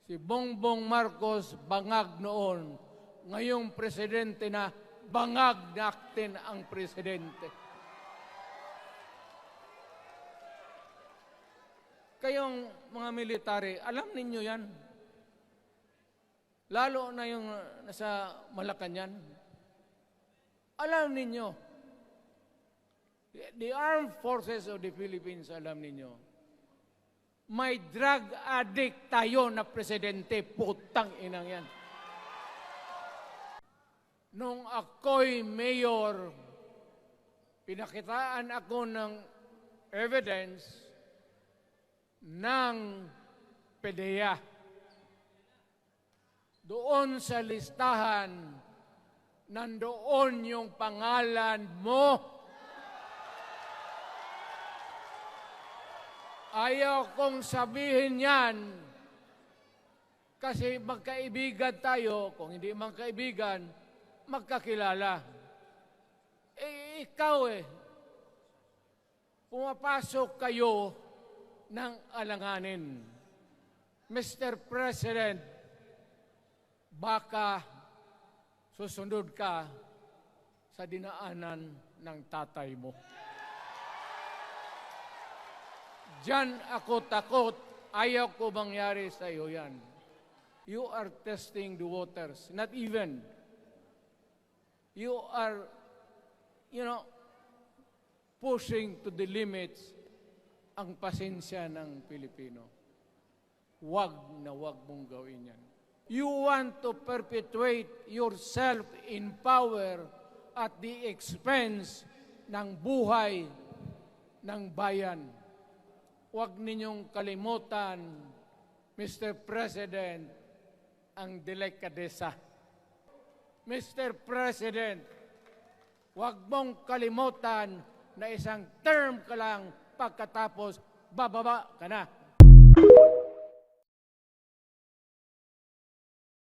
Si Bongbong Marcos bangag noon, ngayong presidente na bangag natin ang presidente. Kayong mga military, alam ninyo yan. Lalo na yung nasa Malacanang. Alam ninyo, the armed forces of the Philippines, alam ninyo, may drug addict tayo na presidente, putang inang yan. Nung ako'y mayor, pinakitaan ako ng evidence ng PDEA. Doon sa listahan, nandoon yung pangalan mo. Ayaw kong sabihin yan kasi magkaibigan tayo. Kung hindi magkaibigan, magkakilala. Ikaw pumapasok kayo ng alanganin. Mr. President, baka susunod ka sa dinaanan ng tatay mo. Diyan ako takot. Ayaw ko mangyari sa iyo yan. You are testing the waters. Not even. You are, pushing to the limits ang pasensya ng Pilipino. Wag na wag mong gawin yan. You want to perpetuate yourself in power at the expense ng buhay ng bayan. Huwag ninyong kalimutan, Mr. President, ang delikadesa. Mr. President, huwag mong kalimutan na isang term ka lang pagkatapos bababa ka na.